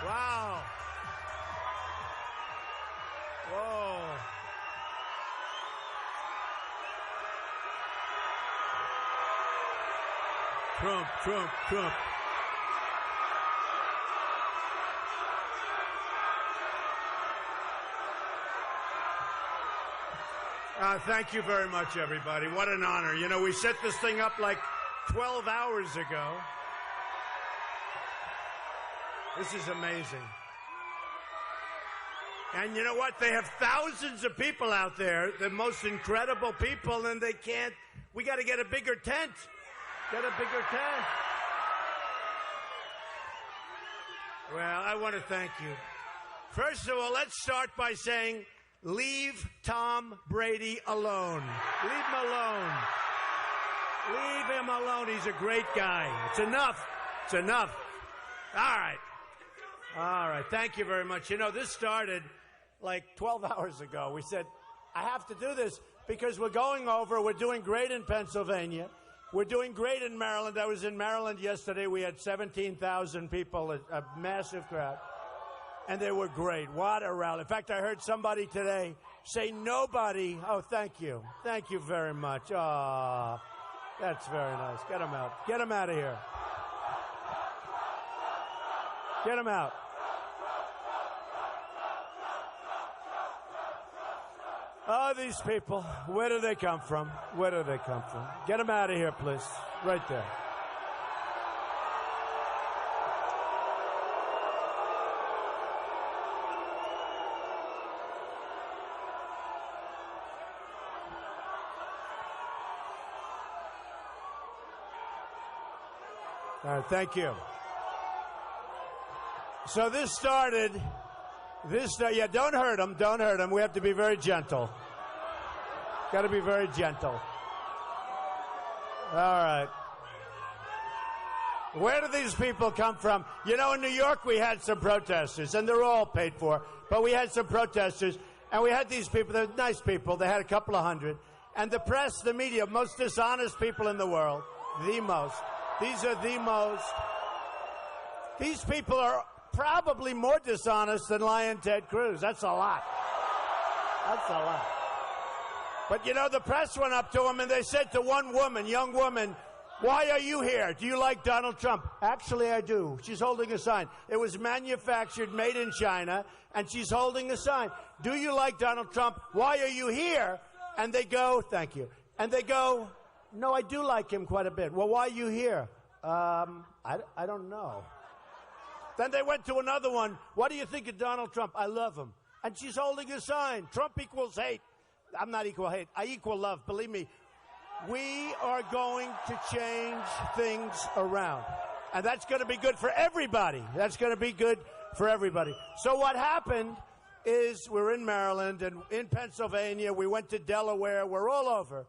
Wow. Whoa. Trump, Trump, Trump. Thank you very much, everybody. What an honor. You know, we set this thing up like 12 hours ago. This is amazing. And you know what? They have thousands of people out there, the most incredible people, and they can't. We got to get a bigger tent. Get a bigger tent. Well, I want to thank you. First of all, let's start by saying, leave Tom Brady alone. Leave him alone. Leave him alone. He's a great guy. It's enough. It's enough. All right. All right. Thank you very much. You know, this started like 12 hours ago. We said, I have to do this because we're going over. We're doing great in Pennsylvania. We're doing great in Maryland. I was in Maryland yesterday. We had 17,000 people, a massive crowd. And they were great. What a rally. In fact, I heard somebody today say nobody. Oh, thank you. Thank you very much. Oh, that's very nice. Get him out. Get him out of here. Get him out. Oh, these people. Where do they come from? Where do they come from? Get them out of here, please. Right there. All right, thank you. So this started... yeah, don't hurt him. Don't hurt him. We have to be very gentle. Got to be very gentle. All right. Where do these people come from? You know, in New York, we had some protesters, and they're all paid for. But we had some protesters, and we had these people. They're nice people. They had a couple of hundred. And the press, the media, most dishonest people in the world. The most. These are the most. These people are probably more dishonest than Lion Ted Cruz. That's a lot. That's a lot. But, you know, the press went up to him and they said to one woman, young woman, why are you here? Do you like Donald Trump? Actually, I do. She's holding a sign. It was manufactured, made in China, and she's holding a sign. Do you like Donald Trump? Why are you here? And they go, thank you. And they go, no, I do like him quite a bit. Well, why are you here? I don't know. Then they went to another one. What do you think of Donald Trump? I love him. And she's holding a sign. Trump equals hate. I'm not equal hate. I equal love. Believe me. We are going to change things around. And that's going to be good for everybody. That's going to be good for everybody. So what happened is we're in Maryland and in Pennsylvania. We went to Delaware. We're all over.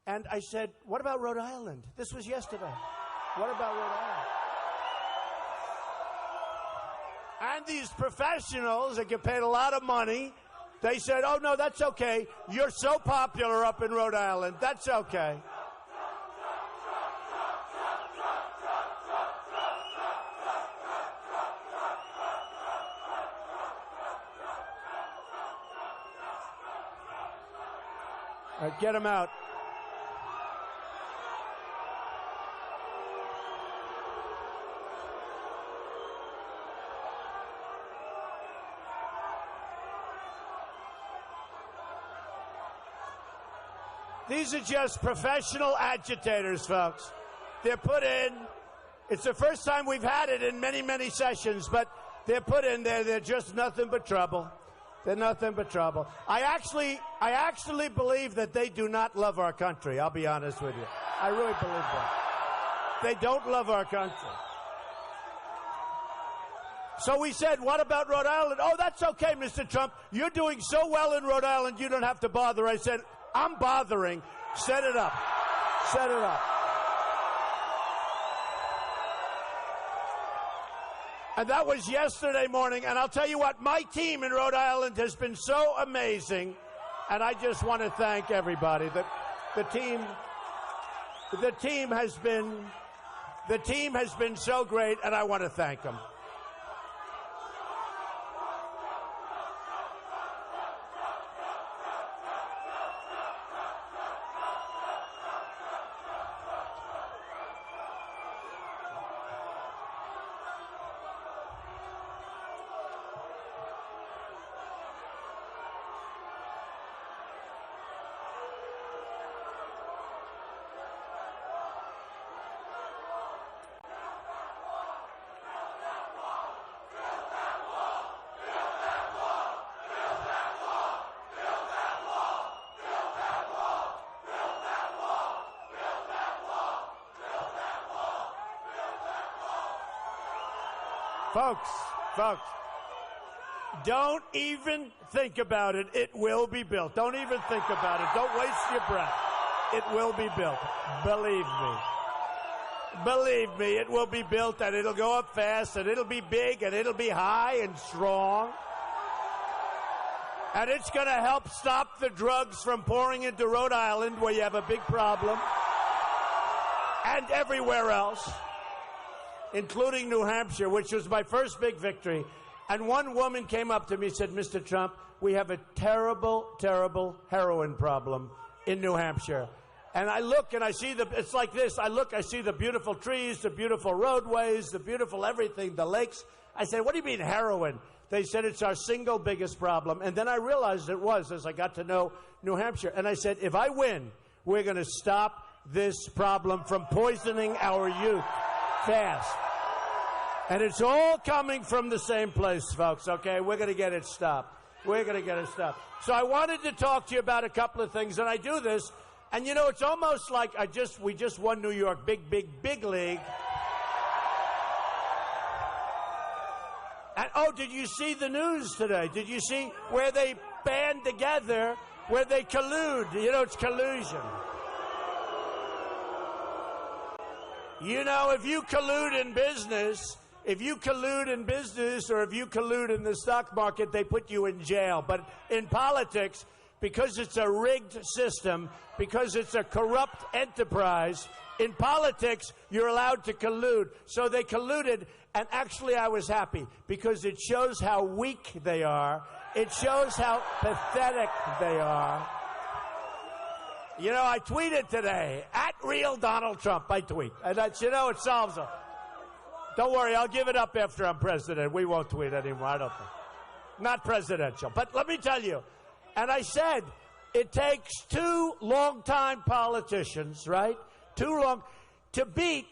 And I said, what about Rhode Island? This was yesterday. What about Rhode Island? And these professionals that get paid a lot of money, they said, oh, no, that's okay. You're so popular up in Rhode Island. That's okay. All right, get him out. These are just professional agitators, folks. They're put in. It's the first time we've had it in many, many sessions, but they're put in there. They're just nothing but trouble. They're nothing but trouble. I actually believe that they do not love our country. I'll be honest with you. I really believe that. They don't love our country. So we said, what about Rhode Island? Oh, that's okay, Mr. Trump. You're doing so well in Rhode Island, you don't have to bother. I said, I'm bothering. Set it up. Set it up. And that was yesterday morning. And I'll tell you what, my team in Rhode Island has been so amazing. And I just want to thank everybody. The team has been so great, and I want to thank them. Folks, don't even think about it. It will be built. Don't even think about it. Don't waste your breath. It will be built. Believe me. Believe me, it will be built, and it'll go up fast, and it'll be big, and it'll be high and strong. And it's going to help stop the drugs from pouring into Rhode Island, where you have a big problem, and everywhere else, including New Hampshire, which was my first big victory. And one woman came up to me and said, Mr. Trump, we have a terrible, terrible heroin problem in New Hampshire. And I look and I see it's like this. I look, I see the beautiful trees, the beautiful roadways, the beautiful everything, the lakes. I said, what do you mean heroin? They said it's our single biggest problem. And then I realized it was as I got to know New Hampshire. And I said, if I win, we're going to stop this problem from poisoning our youth fast. And it's all coming from the same place, folks, okay? We're going to get it stopped. We're going to get it stopped. So I wanted to talk to you about a couple of things, and I do this. And, you know, it's almost like we just won New York, big league. And, oh, did you see the news today? Did you see where they band together, where they collude? You know, it's collusion. You know, if you collude in business, or if you collude in the stock market, they put you in jail. But in politics, because it's a rigged system, because it's a corrupt enterprise, in politics, you're allowed to collude. So they colluded, and actually I was happy, because it shows how weak they are. It shows how pathetic they are. You know, I tweeted today, @real Donald Trump, I tweet. And that's, you know, it solves it. Don't worry, I'll give it up after I'm president. We won't tweet anymore, I don't think. Not presidential. But let me tell you, and I said, it takes two longtime politicians, right? Too long to beat,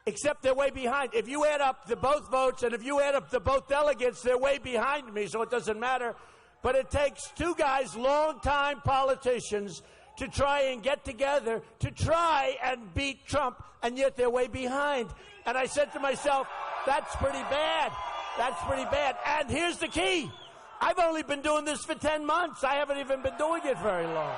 except they're way behind. If you add up the both votes and if you add up the both delegates, they're way behind me, so it doesn't matter. But it takes two guys, longtime politicians, to try and get together to try and beat Trump, and yet they're way behind. And I said to myself, that's pretty bad. That's pretty bad. And here's the key. I've only been doing this for 10 months. I haven't even been doing it very long.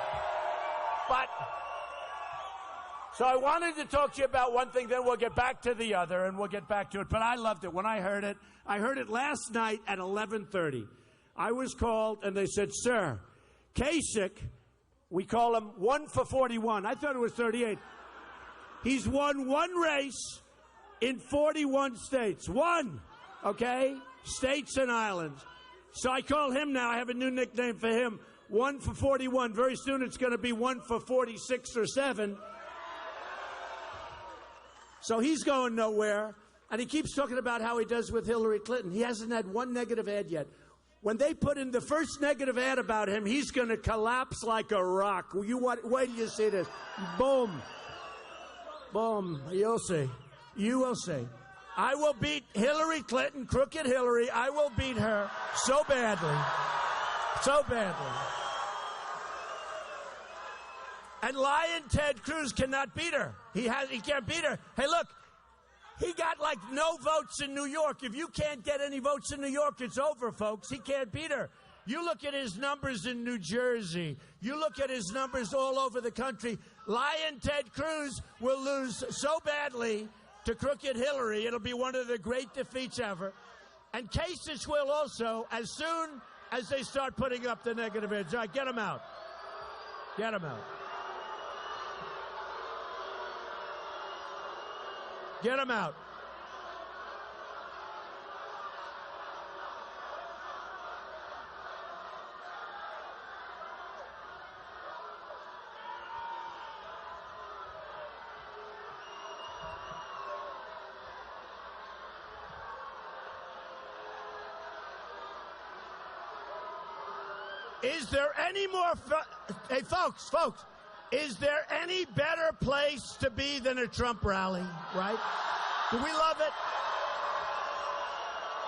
So I wanted to talk to you about one thing, then we'll get back to the other, and we'll get back to it. But I loved it. When I heard it last night at 11:30. I was called, and they said, Sir, Kasich, we call him 1 for 41. I thought it was 38. He's won one race in 41 states. One, okay? States and islands. So I call him now. I have a new nickname for him. 1 for 41. Very soon it's going to be 1 for 46 or 7. So he's going nowhere. And he keeps talking about how he does with Hillary Clinton. He hasn't had one negative ad yet. When they put in the first negative ad about him, he's going to collapse like a rock. Wait till you see this. Boom. Boom. You'll see. You will see. I will beat Hillary Clinton, crooked Hillary. I will beat her so badly. So badly. And lying Ted Cruz cannot beat her. He can't beat her. Hey, look. He got like no votes in New York. If you can't get any votes in New York, it's over, folks. He can't beat her. You look at his numbers in New Jersey. You look at his numbers all over the country. Lying Ted Cruz will lose so badly to crooked Hillary. It'll be one of the great defeats ever. And Kasich will also, as soon as they start putting up the negative ads. All right, get him out. Get him out. Get him out. Is there any more... Hey, folks, is there any better place to be than a Trump rally, right? Do we love it?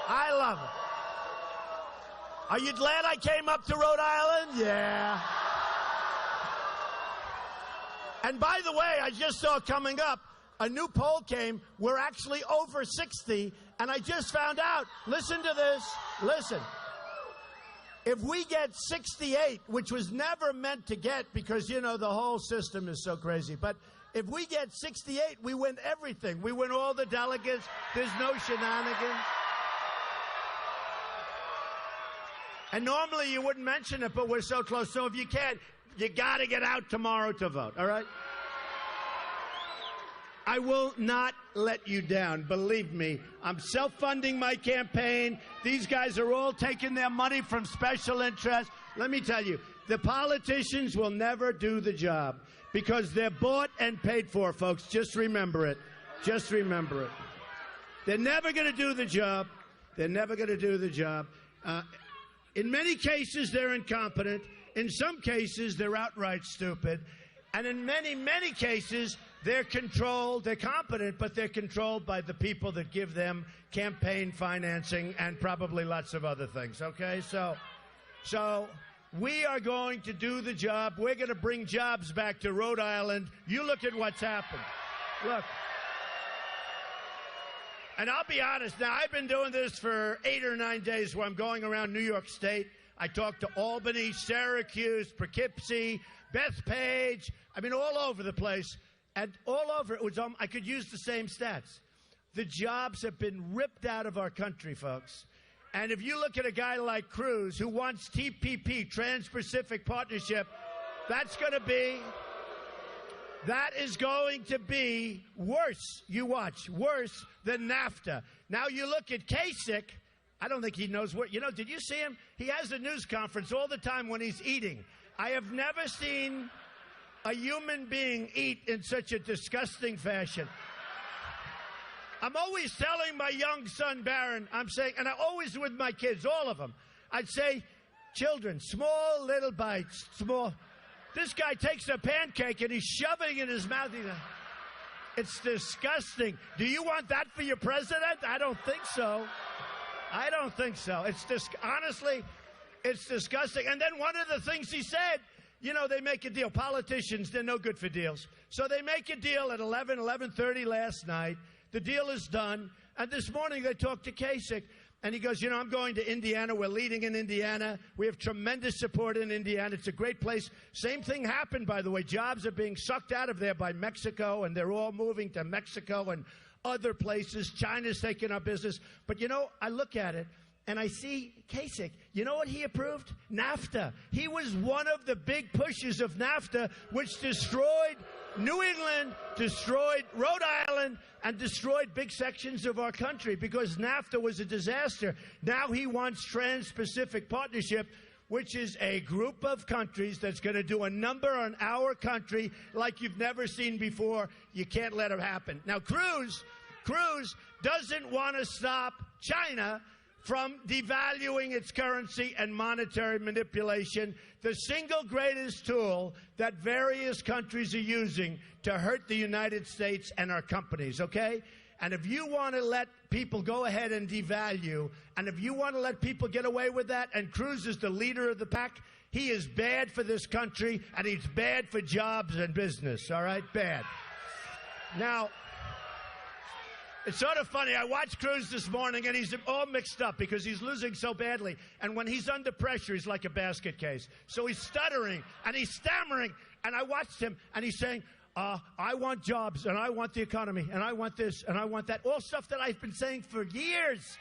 I love it. Are you glad I came up to Rhode Island? Yeah. And by the way, I just saw coming up, a new poll came. We're actually over 60, And I just found out, listen to this, listen. If we get 68, which was never meant to get because, you know, the whole system is so crazy, but if we get 68, we win everything. We win all the delegates. There's no shenanigans. And normally you wouldn't mention it, but we're so close. So if you can, you got to get out tomorrow to vote, all right? I will not let you down. Believe me, I'm self-funding my campaign. These guys are all taking their money from special interests. Let me tell you, the politicians will never do the job because they're bought and paid for, folks. Just remember it. Just remember it. They're never going to do the job. They're never going to do the job. In many cases, they're incompetent. In some cases, they're outright stupid. And in many, many cases, they're controlled, they're competent, but they're controlled by the people that give them campaign financing and probably lots of other things, okay? So we are going to do the job. We're going to bring jobs back to Rhode Island. You look at what's happened. Look. And I'll be honest, now I've been doing this for 8 or 9 days where I'm going around New York State. I talked to Albany, Syracuse, Poughkeepsie, Bethpage, I mean all over the place. And all over, it was, I could use the same stats. The jobs have been ripped out of our country, folks. And if you look at a guy like Cruz, who wants TPP, Trans-Pacific Partnership, that is going to be worse, you watch, worse than NAFTA. Now you look at Kasich, I don't think he knows what, you know, did you see him? He has a news conference all the time when he's eating. I have never seen a human being eat in such a disgusting fashion. I'm always telling my young son, Barron, I'm saying, and I always with my kids, all of them, I'd say, children, small little bites, small. This guy takes a pancake and he's shoving it in his mouth. It's disgusting. Do you want that for your president? I don't think so. I don't think so. Honestly, it's disgusting. And then one of the things he said, you know, they make a deal. Politicians, they're no good for deals. So they make a deal at 11:30 last night. The deal is done. And this morning they talked to Kasich. And he goes, you know, I'm going to Indiana. We're leading in Indiana. We have tremendous support in Indiana. It's a great place. Same thing happened, by the way. Jobs are being sucked out of there by Mexico, and they're all moving to Mexico and other places. China's taking our business. But, you know, I look at it. And I see Kasich. You know what he approved? NAFTA. He was one of the big pushes of NAFTA, which destroyed New England, destroyed Rhode Island, and destroyed big sections of our country because NAFTA was a disaster. Now he wants Trans-Pacific Partnership, which is a group of countries that's going to do a number on our country like you've never seen before. You can't let it happen. Now, Cruz doesn't want to stop China from devaluing its currency and monetary manipulation, the single greatest tool that various countries are using to hurt the United States and our companies, okay? And if you want to let people go ahead and devalue, and if you want to let people get away with that, and Cruz is the leader of the pack, he is bad for this country, and he's bad for jobs and business, all right? Bad. Now, it's sort of funny. I watched Cruz this morning, and he's all mixed up because he's losing so badly. And when he's under pressure, he's like a basket case. So he's stuttering, and he's stammering. And I watched him, and he's saying, I want jobs, and I want the economy, and I want this, and I want that. All stuff that I've been saying for years.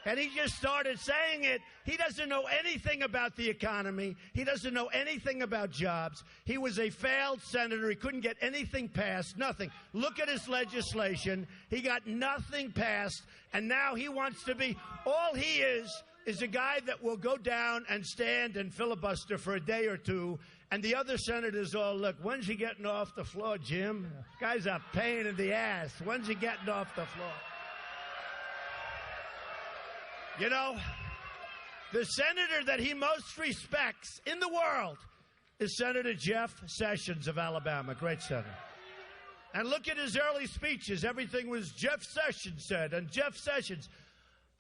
And he just started saying it. He doesn't know anything about the economy. He doesn't know anything about jobs. He was a failed senator. He couldn't get anything passed, nothing. Look at his legislation. He got nothing passed, and now he wants to be, all he is a guy that will go down and stand and filibuster for a day or two, and the other senators all, look, when's he getting off the floor, Jim? Guy's a pain in the ass. When's he getting off the floor? You know, the senator that he most respects in the world is Senator Jeff Sessions of Alabama. Great senator. And look at his early speeches. Everything was Jeff Sessions said, and Jeff Sessions.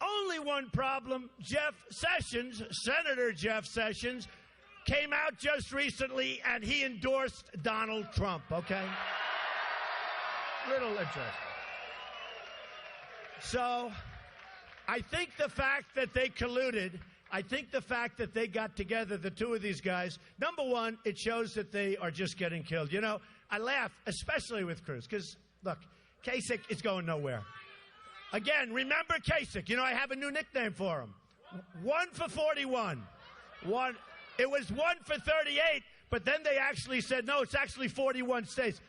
Only one problem, Jeff Sessions, Senator Jeff Sessions, came out just recently and he endorsed Donald Trump, okay? Little interesting. I think the fact that they colluded, I think the fact that they got together, the two of these guys, number one, it shows that they are just getting killed. You know, I laugh, especially with Cruz, because, look, Kasich is going nowhere. Again, remember Kasich. You know, I have a new nickname for him. 1 for 41. It was 1 for 38, but then they actually said, no, it's actually 41 states.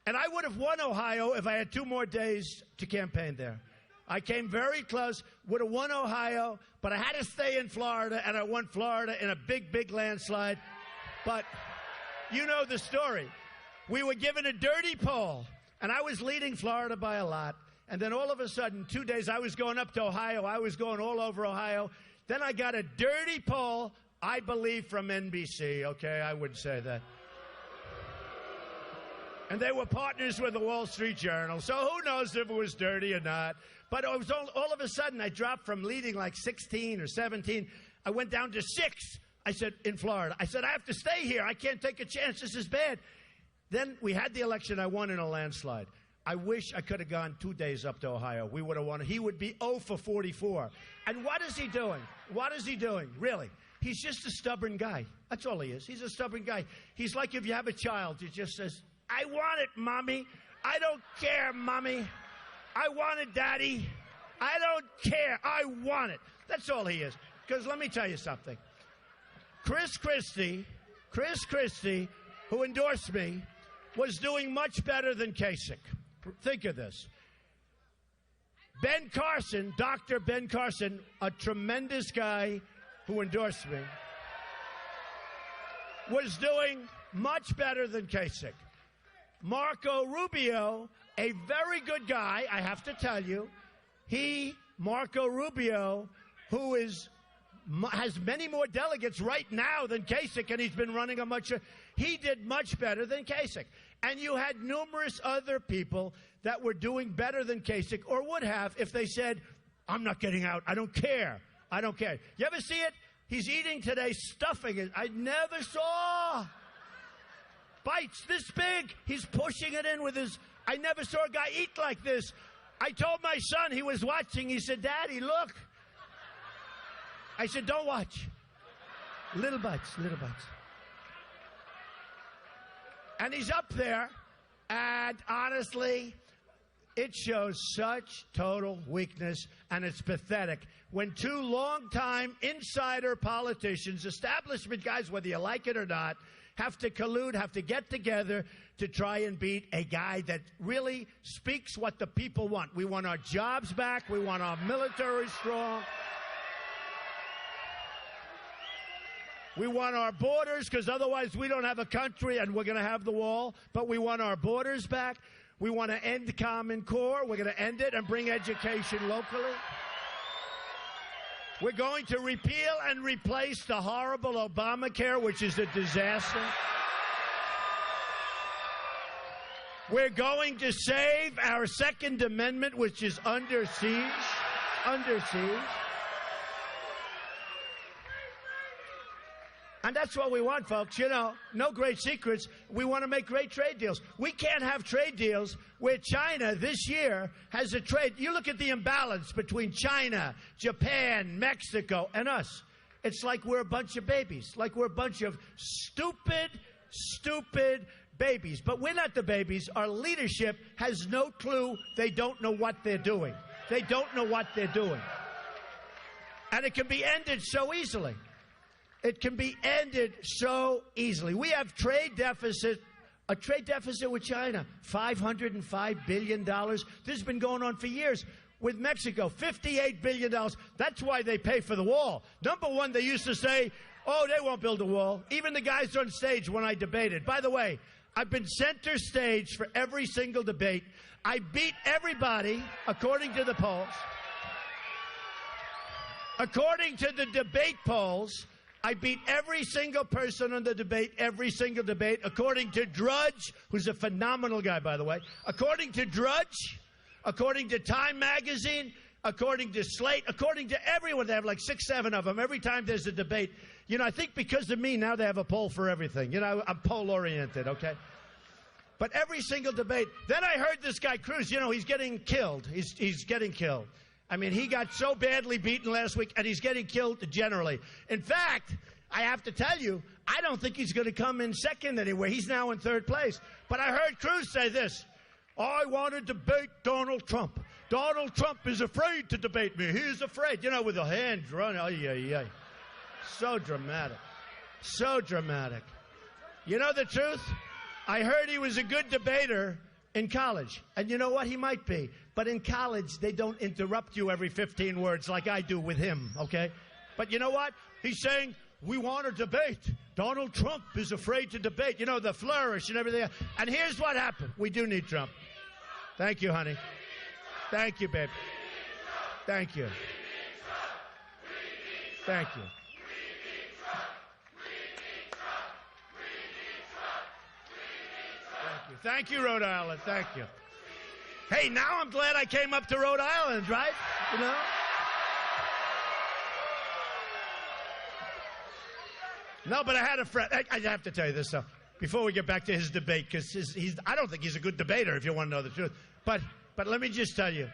And I would have won Ohio if I had 2 more days to campaign there. I came very close, would have won Ohio, but I had to stay in Florida, and I won Florida in a big, big landslide. But you know the story. We were given a dirty poll, and I was leading Florida by a lot. And then all of a sudden, 2 days, I was going up to Ohio. I was going all over Ohio. Then I got a dirty poll, I believe, from NBC. Okay, I wouldn't say that. And they were partners with the Wall Street Journal. So who knows if it was dirty or not. But it was all of a sudden, I dropped from leading like 16 or 17. I went down to 6. I said, in Florida. I said, I have to stay here. I can't take a chance. This is bad. Then we had the election. I won in a landslide. I wish I could have gone 2 days up to Ohio. We would have won. He would be 0 for 44. And what is he doing? What is he doing? Really? He's just a stubborn guy. That's all he is. He's a stubborn guy. He's like if you have a child, he just says, I want it, Mommy. I don't care, Mommy. I want it, Daddy. I don't care. I want it. That's all he is. Because let me tell you something. Chris Christie, who endorsed me, was doing much better than Kasich. Think of this. Ben Carson, Dr. Ben Carson, a tremendous guy who endorsed me, was doing much better than Kasich. Marco Rubio, a very good guy, I have to tell you, Marco Rubio, who has many more delegates right now than Kasich, and he's been running he did much better than Kasich. And you had numerous other people that were doing better than Kasich, or would have if they said, I'm not getting out. I don't care. I don't care. You ever see it? He's eating today, stuffing it. I never saw bites this big. He's pushing it in with his... I never saw a guy eat like this. I told my son, he was watching. He said, Daddy, look. I said, don't watch. Little bites, little bites. And he's up there, and honestly, it shows such total weakness, and it's pathetic when 2 longtime insider politicians, establishment guys, whether you like it or not, have to collude, have to get together to try and beat a guy that really speaks what the people want. We want our jobs back. We want our military strong. We want our borders, because otherwise we don't have a country, and we're going to have the wall. But we want our borders back. We want to end the Common Core. We're going to end it and bring education locally. We're going to repeal and replace the horrible Obamacare, which is a disaster. We're going to save our Second Amendment, which is under siege. Under siege. And that's what we want, folks. You know, no great secrets. We want to make great trade deals. We can't have trade deals where China this year has a trade. You look at the imbalance between China, Japan, Mexico, and us. It's like we're a bunch of babies, like we're a bunch of stupid babies. But we're not the babies. Our leadership has no clue. They don't know what they're doing. They don't know what they're doing. And it can be ended so easily. It can be ended so easily. We have a trade deficit with China, $505 billion. This has been going on for years. With Mexico, $58 billion. That's why they pay for the wall. Number one, they used to say, oh, they won't build a wall. Even the guys on stage when I debated. By the way, I've been center stage for every single debate. I beat everybody, according to the polls. According to the debate polls, I beat every single person on the debate, every single debate, according to Drudge, who's a phenomenal guy, by the way. According to Drudge, according to Time Magazine, according to Slate, according to everyone. They have like 6, 7 of them every time there's a debate. You know, I think because of me, now they have a poll for everything. You know, I'm poll-oriented, okay? But every single debate. Then I heard this guy, Cruz, you know, he's getting killed. He's getting killed. I mean, he got so badly beaten last week, and he's getting killed generally. In fact, I have to tell you, I don't think he's going to come in second anywhere. He's now in third place. But I heard Cruz say this: I want to debate Donald Trump. Donald Trump is afraid to debate me. He's afraid. You know, with the hands running. Ay. So dramatic. So dramatic. You know the truth? I heard he was a good debater in college. And you know what? He might be. But in college, they don't interrupt you every 15 words like I do with him, okay? But you know what? He's saying, we want to debate. Donald Trump is afraid to debate. You know, the flourish and everything. And here's what happened. We do need Trump. Thank you, honey. Thank you, babe. Thank you. Thank you. Thank you, Rhode Island. Thank you. Hey, now I'm glad I came up to Rhode Island, right? You know? No, but I had a friend. I have to tell you this, though, before we get back to his debate, because I don't think he's a good debater, if you want to know the truth. But let me just tell you.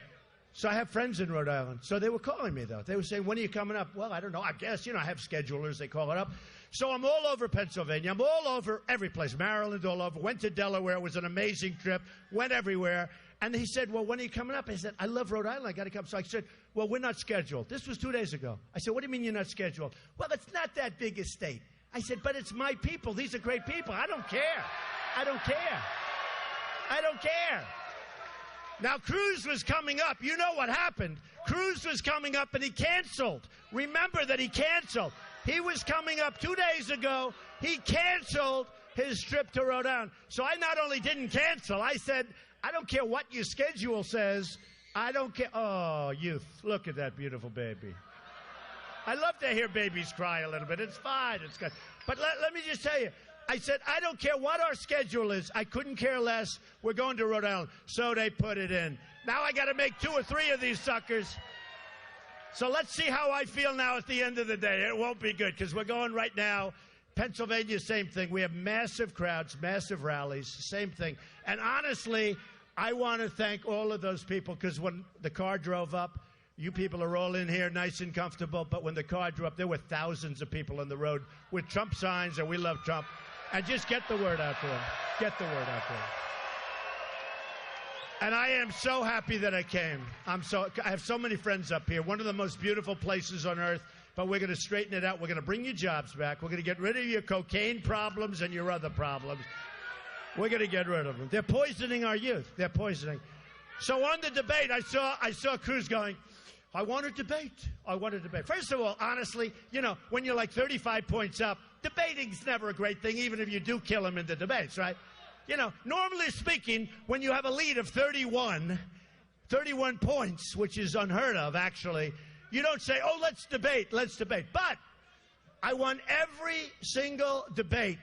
So I have friends in Rhode Island. So they were calling me, though. They were saying, when are you coming up? Well, I don't know. I guess, I have schedulers. They call it up. So I'm all over Pennsylvania. I'm all over every place. Maryland, all over. Went to Delaware. It was an amazing trip. Went everywhere. And he said, well, when are you coming up? I said, I love Rhode Island. I got to come. So I said, well, we're not scheduled. This was 2 days ago. I said, what do you mean you're not scheduled? Well, it's not that big a state. I said, but it's my people. These are great people. I don't care. I don't care. I don't care. Now, Cruz was coming up. You know what happened. Cruz was coming up, and he canceled. Remember that he canceled. He was coming up 2 days ago. He canceled his trip to Rhode Island. So I not only didn't cancel, I said, I don't care what your schedule says. I don't care. Oh, youth, look at that beautiful baby. I love to hear babies cry a little bit. It's fine. It's good. But let me just tell you. I said, I don't care what our schedule is. I couldn't care less. We're going to Rhode Island. So they put it in. Now I got to make 2 or 3 of these suckers. So let's see how I feel now at the end of the day. It won't be good because we're going right now. Pennsylvania, same thing. We have massive crowds, massive rallies, same thing. And honestly, I want to thank all of those people because when the car drove up, you people are all in here nice and comfortable. But when the car drove up, there were thousands of people on the road with Trump signs and we love Trump. And just get the word out to them. Get the word out to them. And I am so happy that I came. I have so many friends up here. One of the most beautiful places on earth. But we're going to straighten it out. We're going to bring your jobs back. We're going to get rid of your cocaine problems and your other problems. We're going to get rid of them. They're poisoning our youth. They're poisoning. So on the debate, I saw Cruz going, I want to debate. I want to debate. First of all, honestly, when you're like 35 points up, debating's never a great thing, even if you do kill him in the debates, right? Normally speaking, when you have a lead of 31 points, which is unheard of, actually, you don't say, oh, let's debate. But I won every single debate.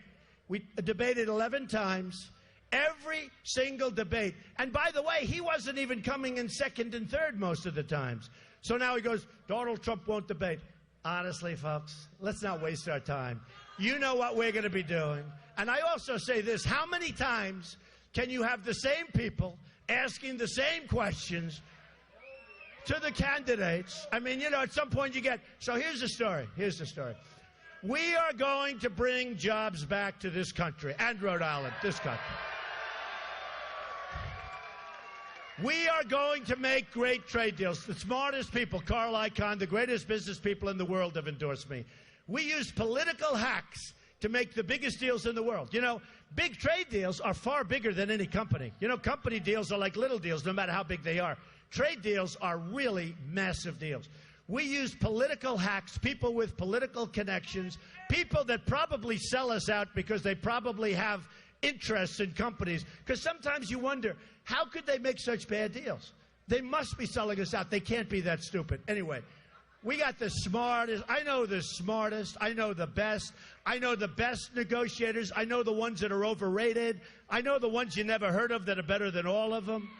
We debated 11 times. Every single debate. And by the way, he wasn't even coming in second and third most of the times. So now he goes, Donald Trump won't debate. Honestly, folks, let's not waste our time. You know what we're going to be doing. And I also say this, how many times can you have the same people asking the same questions to the candidates? I mean, at some point you get... So here's the story. We are going to bring jobs back to this country and Rhode Island, this country. We are going to make great trade deals. The smartest people, Carl Icahn, the greatest business people in the world have endorsed me. We use political hacks to make the biggest deals in the world. Big trade deals are far bigger than any company. Company deals are like little deals, no matter how big they are. Trade deals are really massive deals. We use political hacks, people with political connections, people that probably sell us out because they probably have interests in companies. Because sometimes you wonder, how could they make such bad deals? They must be selling us out. They can't be that stupid. Anyway, we got the smartest. I know the smartest. I know the best. I know the best negotiators. I know the ones that are overrated. I know the ones you never heard of that are better than all of them.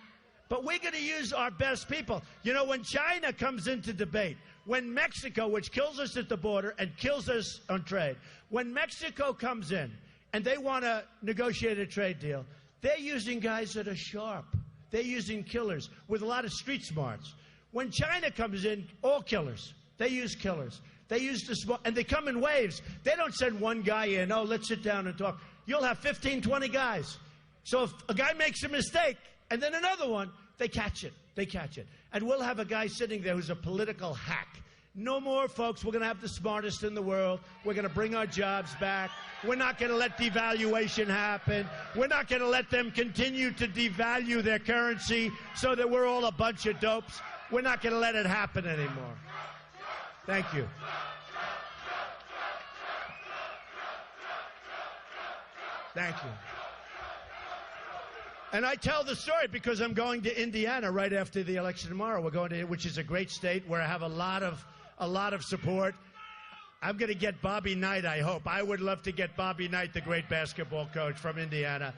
But we're going to use our best people. When China comes into debate, when Mexico, which kills us at the border and kills us on trade, when Mexico comes in and they want to negotiate a trade deal, they're using guys that are sharp. They're using killers with a lot of street smarts. When China comes in, all killers. They use killers. They use the small, and they come in waves. They don't send one guy in, oh, let's sit down and talk. You'll have 15, 20 guys. So if a guy makes a mistake, and then another one, they catch it. They catch it. And we'll have a guy sitting there who's a political hack. No more, folks. We're going to have the smartest in the world. We're going to bring our jobs back. We're not going to let devaluation happen. We're not going to let them continue to devalue their currency so that we're all a bunch of dopes. We're not going to let it happen anymore. Thank you. Thank you. And I tell the story because I'm going to Indiana right after the election tomorrow. We're going to, which is a great state where I have a lot of support. I'm going to get Bobby Knight, I hope. I would love to get Bobby Knight, the great basketball coach from Indiana.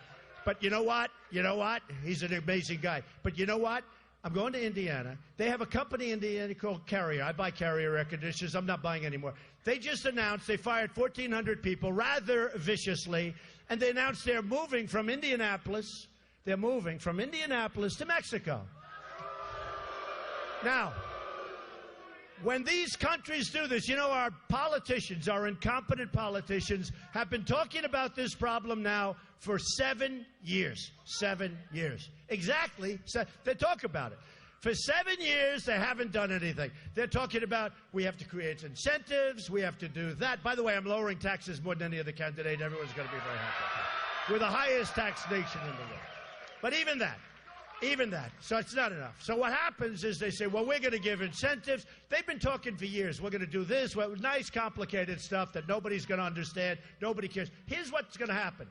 But you know what? You know what? He's an amazing guy. But you know what? I'm going to Indiana. They have a company in Indiana called Carrier. I buy Carrier air conditioners. I'm not buying anymore. They just announced they fired 1,400 people rather viciously, and they announced they're moving from Indianapolis. They're moving from Indianapolis to Mexico. Now, when these countries do this, you know, our politicians, our incompetent politicians, have been talking about this problem now for 7 years. 7 years. Exactly. They talk about it. For 7 years, they haven't done anything. They're talking about we have to create incentives, we have to do that. By the way, I'm lowering taxes more than any other candidate. Everyone's going to be very happy. We're the highest tax nation in the world. But even that, so it's not enough. So what happens is they say, well, we're going to give incentives. They've been talking for years. We're going to do this, nice, complicated stuff that nobody's going to understand. Nobody cares. Here's what's going to happen.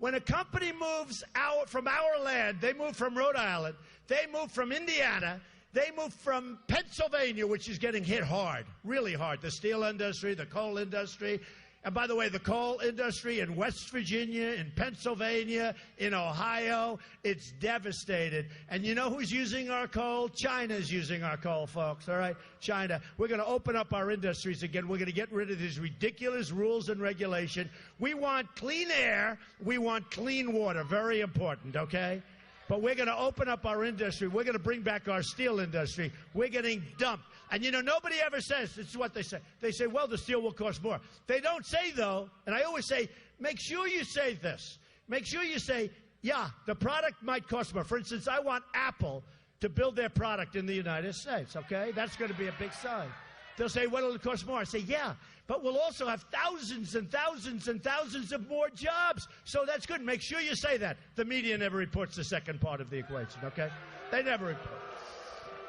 When a company moves from our land, they move from Rhode Island, they move from Indiana, they move from Pennsylvania, which is getting hit hard, really hard, the steel industry, the coal industry. And by the way, the coal industry in West Virginia, in Pennsylvania, in Ohio, it's devastated. And you know who's using our coal? China's using our coal, folks, all right? China. We're going to open up our industries again. We're going to get rid of these ridiculous rules and regulation. We want clean air. We want clean water. Very important, okay? But we're going to open up our industry. We're going to bring back our steel industry. We're getting dumped. And, you know, nobody ever says, this is what they say. They say, well, the steel will cost more. They don't say, though, and I always say, make sure you say this. Make sure you say, yeah, the product might cost more. For instance, I want Apple to build their product in the United States, okay? That's going to be a big sign. They'll say, well, it'll cost more. I say, yeah, but we'll also have thousands and thousands and thousands of more jobs. So that's good. Make sure you say that. The media never reports the second part of the equation, okay? They never report.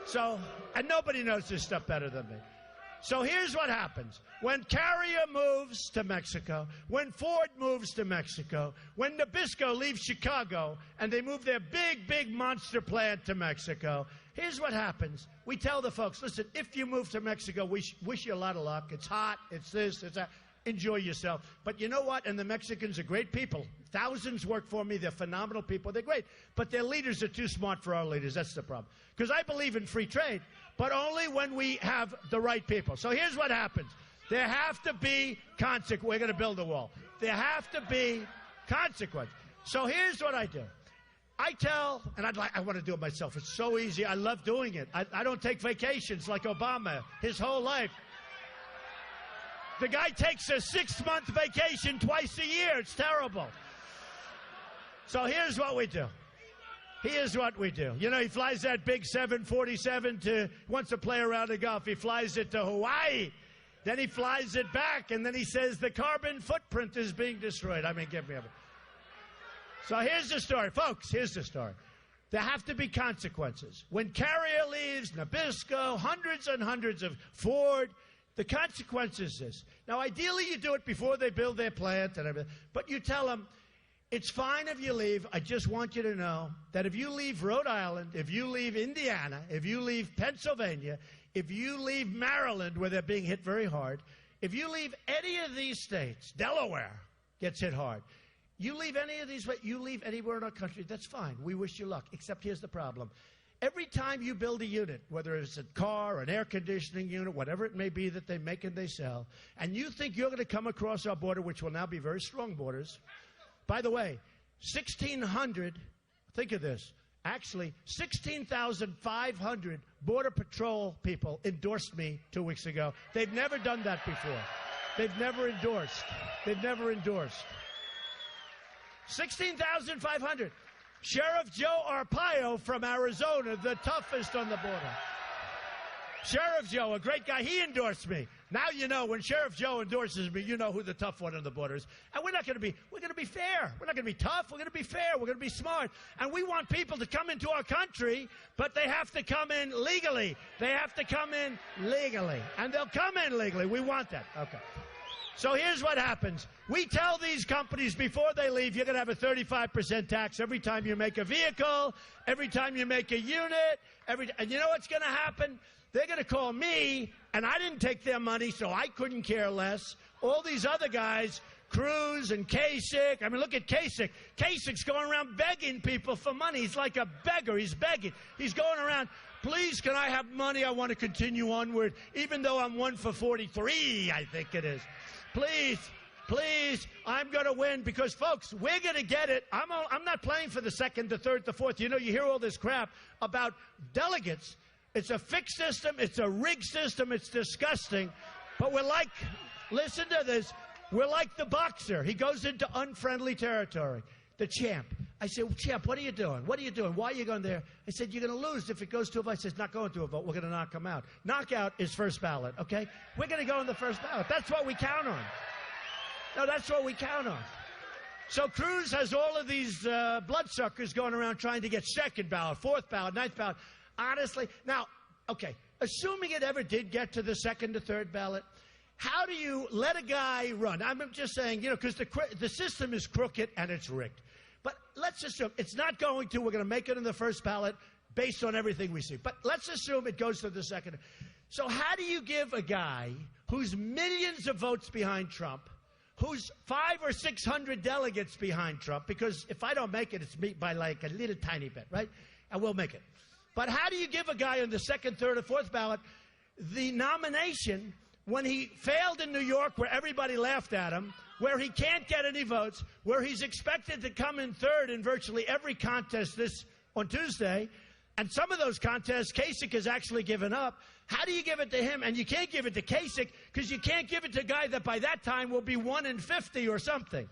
So, and nobody knows this stuff better than me. So here's what happens. When Carrier moves to Mexico, when Ford moves to Mexico, when Nabisco leaves Chicago and they move their big, big monster plant to Mexico, here's what happens. We tell the folks, listen, if you move to Mexico, we wish you a lot of luck. It's hot, it's this, it's that. Enjoy yourself. But you know what? And the Mexicans are great people. Thousands work for me. They're phenomenal people. They're great. But their leaders are too smart for our leaders. That's the problem. Because I believe in free trade, but only when we have the right people. So here's what happens. There have to be consequences. We're going to build a wall. There have to be consequences. So here's what I do. I tell, and I want to do it myself. It's so easy. I love doing it. I don't take vacations like Obama his whole life. The guy takes a 6-month vacation twice a year. It's terrible. So here's what we do. Here's what we do. You know, he flies that big 747 wants to play around the Gulf. He flies it to Hawaii. Then he flies it back, and then he says the carbon footprint is being destroyed. I mean, give me a minute. So here's the story. Folks, here's the story. There have to be consequences. When Carrier leaves, Nabisco, hundreds and hundreds of Ford, the consequence is this. Now, ideally, you do it before they build their plant and everything. But you tell them, it's fine if you leave. I just want you to know that if you leave Rhode Island, if you leave Indiana, if you leave Pennsylvania, if you leave Maryland, where they're being hit very hard, if you leave any of these states, Delaware gets hit hard. You leave any of these, you leave anywhere in our country, that's fine. We wish you luck. Except here's the problem. Every time you build a unit, whether it's a car, an air conditioning unit, whatever it may be that they make and they sell, and you think you're going to come across our border, which will now be very strong borders. By the way, 1,600, think of this, Actually, 16,500 Border Patrol people endorsed me 2 weeks ago. They've never done that before. They've never endorsed. They've never endorsed. 16,500. Sheriff Joe Arpaio from Arizona, the toughest on the border. Sheriff Joe, a great guy, he endorsed me. Now you know, when Sheriff Joe endorses me, you know who the tough one on the border is. And we're going to be fair. We're not going to be tough. We're going to be fair. We're going to be smart. And we want people to come into our country, but they have to come in legally. They have to come in legally. And they'll come in legally. We want that. Okay. So here's what happens. We tell these companies before they leave, you're going to have a 35% tax every time you make a vehicle, every time you make a unit, and you know what's going to happen? They're going to call me, and I didn't take their money, so I couldn't care less. All these other guys, Cruz and Kasich. I mean, look at Kasich. Kasich's going around begging people for money. He's like a beggar. He's begging. He's going around, please, can I have money? I want to continue onward, even though I'm 1 for 43, I think it is. Please, please, I'm going to win because, folks, we're going to get it. I'm not playing for the second, the third, the fourth. You know, you hear all this crap about delegates. It's a fixed system. It's a rigged system. It's disgusting. But we're like, listen to this, we're like the boxer. He goes into unfriendly territory. The champ. I said, well, champ, what are you doing? What are you doing? Why are you going there? I said, you're going to lose if it goes to a vote. I said, it's not going to a vote. We're going to knock him out. Knockout is first ballot, okay? We're going to go in the first ballot. That's what we count on. No, that's what we count on. So Cruz has all of these bloodsuckers going around trying to get second ballot, fourth ballot, ninth ballot. Honestly, now, okay, assuming it ever did get to the second or third ballot, how do you let a guy run? I'm just saying, you know, because the system is crooked and it's rigged. But let's assume it's not going to. We're going to make it in the first ballot based on everything we see. But let's assume it goes to the second. So how do you give a guy who's millions of votes behind Trump, who's 500 or 600 delegates behind Trump, because if I don't make it, it's me by like a little tiny bit, right? And we'll make it. But how do you give a guy on the second, third, or fourth ballot the nomination when he failed in New York, where everybody laughed at him, where he can't get any votes, where he's expected to come in third in virtually every contest on Tuesday, and some of those contests Kasich has actually given up? How do you give it to him? And you can't give it to Kasich because you can't give it to a guy that by that time will be 1 in 50 or something.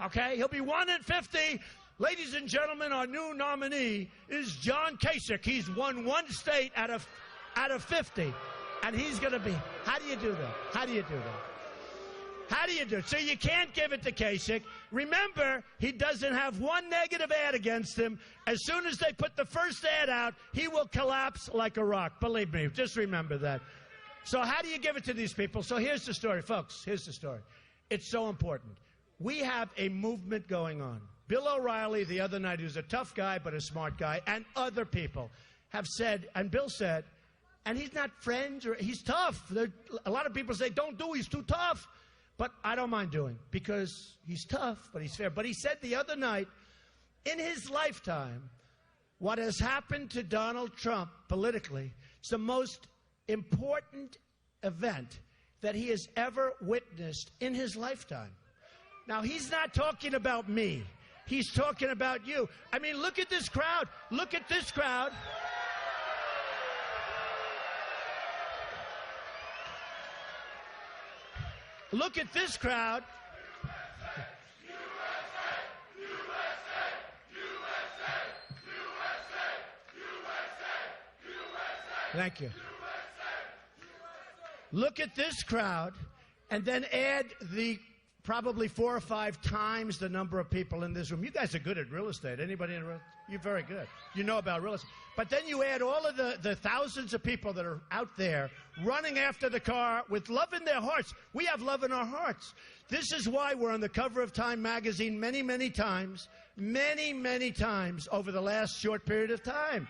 Okay? He'll be 1 in 50. Ladies and gentlemen, our new nominee is John Kasich. He's won one state out of 50. And he's going to be, how do you do that? How do you do that? How do you do it? So you can't give it to Kasich. Remember, he doesn't have one negative ad against him. As soon as they put the first ad out, he will collapse like a rock. Believe me, just remember that. So how do you give it to these people? So here's the story, folks. Here's the story. It's so important. We have a movement going on. Bill O'Reilly the other night, who's a tough guy but a smart guy, and other people have said, and Bill said, and he's not friends, or he's tough. A lot of people say, don't do, he's too tough. But I don't mind doing, because he's tough, but he's fair. But he said the other night, in his lifetime, what has happened to Donald Trump politically, it's the most important event that he has ever witnessed in his lifetime. Now, he's not talking about me. He's talking about you. I mean, look at this crowd. Look at this crowd. Look at this crowd. Thank you. Look at this crowd, and then add the probably 4 or 5 times the number of people in this room. You guys are good at real estate. Anybody in real estate? You're very good. You know about real estate. But then you add all of the thousands of people that are out there running after the car with love in their hearts. We have love in our hearts. This is why we're on the cover of Time magazine many, many times over the last short period of time.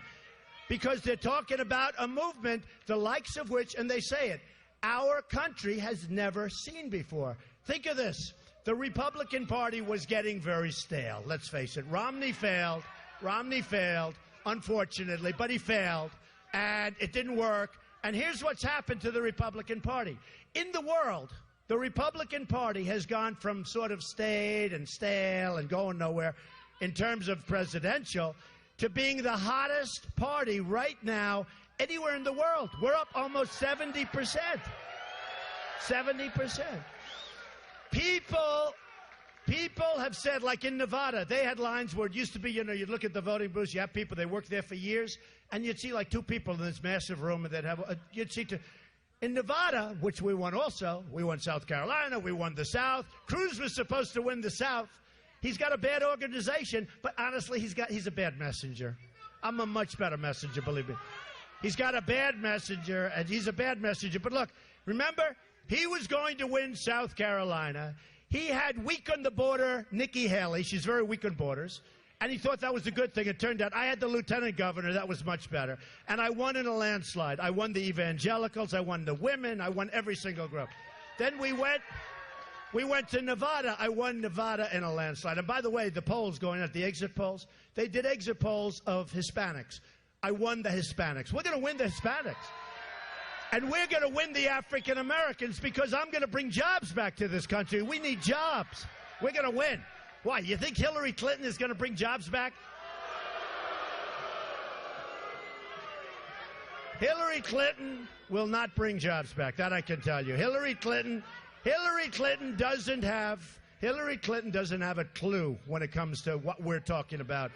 Because they're talking about a movement, the likes of which, and they say it, our country has never seen before. Think of this. The Republican Party was getting very stale. Let's face it. Romney failed, unfortunately, but he failed, and it didn't work. And here's what's happened to the Republican Party. In the world, the Republican Party has gone from sort of staid and stale and going nowhere in terms of presidential to being the hottest party right now anywhere in the world. We're up almost 70%. 70%. People have said, like in Nevada, they had lines where it used to be, you know, you'd look at the voting booths, you have people, they worked there for years, and you'd see like two people in this massive room, and they'd have, you'd see two. In Nevada, which we won also, we won South Carolina, we won the South. Cruz was supposed to win the South. He's got a bad organization, but honestly, he's a bad messenger. I'm a much better messenger, believe me. He's got a bad messenger, and he's a bad messenger. But look, remember, he was going to win South Carolina. He had weak on the border Nikki Haley. She's very weak on borders. And he thought that was a good thing. It turned out I had the lieutenant governor. That was much better. And I won in a landslide. I won the evangelicals. I won the women. I won every single group. Then we went to Nevada. I won Nevada in a landslide. And by the way, the polls going out, the exit polls, they did exit polls of Hispanics. I won the Hispanics. We're going to win the Hispanics. And we're going to win the African Americans because I'm going to bring jobs back to this country. We need jobs. We're going to win. Why? You think Hillary Clinton is going to bring jobs back? Hillary Clinton will not bring jobs back. That I can tell you. Hillary Clinton doesn't have a clue when it comes to what we're talking about.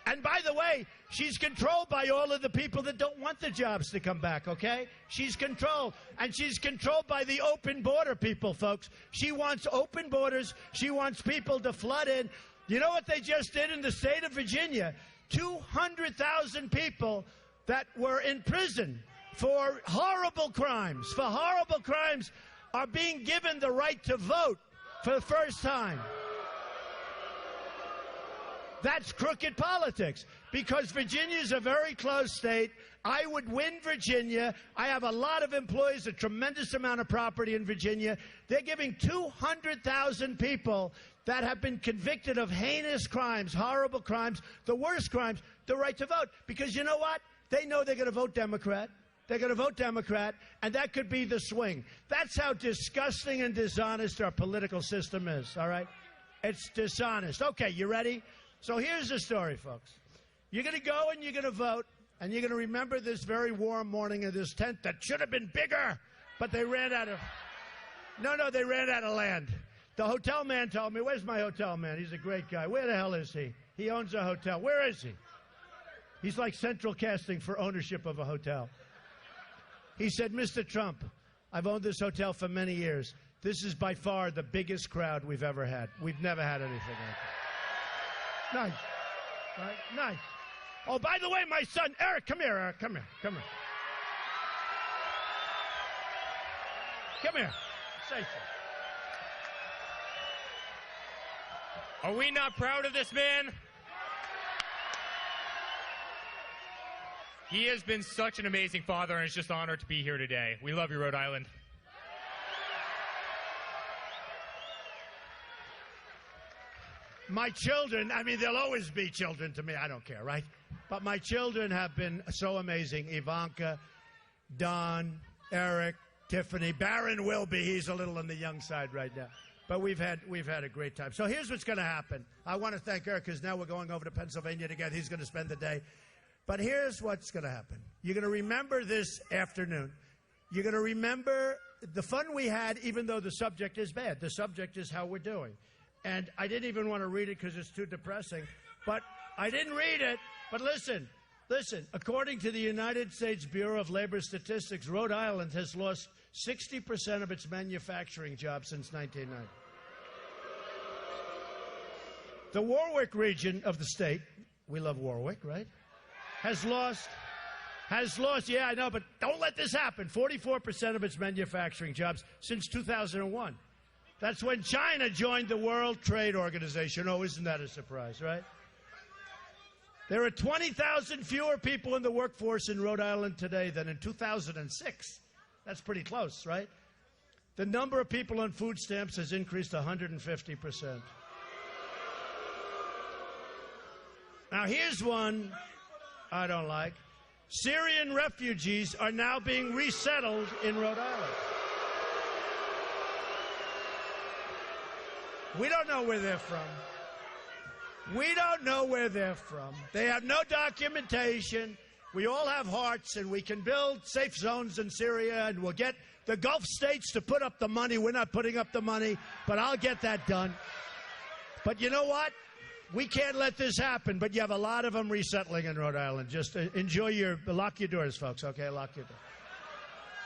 And by the way, she's controlled by all of the people that don't want the jobs to come back, okay? She's controlled. And she's controlled by the open border people, folks. She wants open borders. She wants people to flood in. You know what they just did in the state of Virginia? 200,000 people that were in prison for horrible crimes, are being given the right to vote for the first time. That's crooked politics, because Virginia's a very close state. I would win Virginia. I have a lot of employees, a tremendous amount of property in Virginia. They're giving 200,000 people that have been convicted of heinous crimes, horrible crimes, the worst crimes, the right to vote. Because you know what? They know they're going to vote Democrat. They're going to vote Democrat, and that could be the swing. That's how disgusting and dishonest our political system is, all right? It's dishonest. Okay, you ready? So here's the story, folks. You're going to go and you're going to vote, and you're going to remember this very warm morning in this tent that should have been bigger, but they ran out of... they ran out of land. The hotel man told me, where's my hotel man? He's a great guy. Where the hell is he? He owns a hotel. Where is he? He's like central casting for ownership of a hotel. He said, Mr. Trump, I've owned this hotel for many years. This is by far the biggest crowd we've ever had. We've never had anything like that. Nice. Right? Nice. Oh, by the way, my son, Eric, come here, Eric. Come here. Come here. Come here. Say something. Are we not proud of this man? He has been such an amazing father, and it's just an honor to be here today. We love you, Rhode Island. My children, I mean, they'll always be children to me. I don't care, right? But my children have been so amazing. Ivanka, Don, Eric, Tiffany, Barron will be. He's a little on the young side right now. But we've had a great time. So here's what's going to happen. I want to thank Eric because now we're going over to Pennsylvania together. He's going to spend the day. But here's what's going to happen. You're going to remember this afternoon. You're going to remember the fun we had, even though the subject is bad. The subject is how we're doing. And I didn't even want to read it because it's too depressing. But I didn't read it. But listen. According to the United States Bureau of Labor Statistics, Rhode Island has lost 60% of its manufacturing jobs since 1990. The Warwick region of the state, we love Warwick, right? Has lost, yeah, I know, but don't let this happen, 44% of its manufacturing jobs since 2001. That's when China joined the World Trade Organization. Oh, isn't that a surprise, right? There are 20,000 fewer people in the workforce in Rhode Island today than in 2006. That's pretty close, right? The number of people on food stamps has increased 150%. Now, here's one I don't like. Syrian refugees are now being resettled in Rhode Island. We don't know where they're from. We don't know where they're from. They have no documentation. We all have hearts, and we can build safe zones in Syria, and we'll get the Gulf states to put up the money. We're not putting up the money, but I'll get that done. But you know what? We can't let this happen, but you have a lot of them resettling in Rhode Island. Just lock your doors, folks, okay? Lock your doors.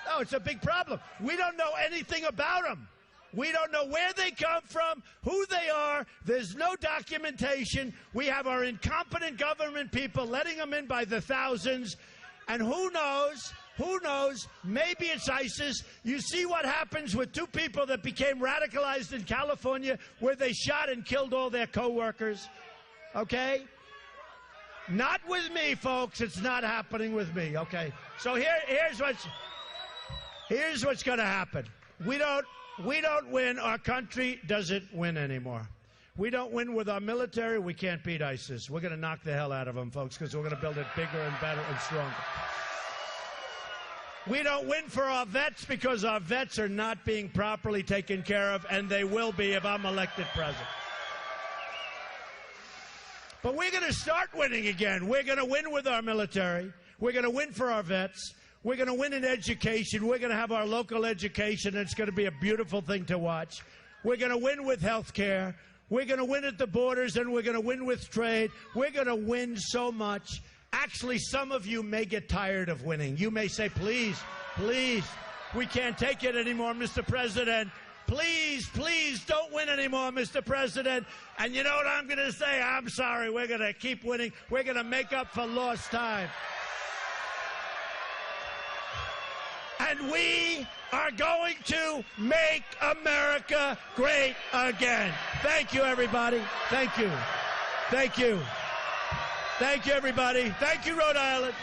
No, it's a big problem. We don't know anything about them. We don't know where they come from, who they are. There's no documentation. We have our incompetent government people letting them in by the thousands. And who knows, maybe it's ISIS. You see what happens with two people that became radicalized in California where they shot and killed all their co-workers, okay? Not with me, folks. It's not happening with me, okay? So here's what's going to happen. We don't win. Our country doesn't win anymore. We don't win with our military. We can't beat ISIS. We're going to knock the hell out of them, folks, because we're going to build it bigger and better and stronger. We don't win for our vets because our vets are not being properly taken care of, and they will be if I'm elected president. But we're going to start winning again. We're going to win with our military. We're going to win for our vets. We're going to win in education. We're going to have our local education. It's going to be a beautiful thing to watch. We're going to win with health care. We're going to win at the borders, and we're going to win with trade. We're going to win so much. Actually, some of you may get tired of winning. You may say, please, we can't take it anymore, Mr. President. Please, don't win anymore, Mr. President. And you know what I'm going to say? I'm sorry. We're going to keep winning. We're going to make up for lost time. And we are going to make America great again. Thank you, everybody. Thank you. Thank you. Thank you, everybody. Thank you, Rhode Island.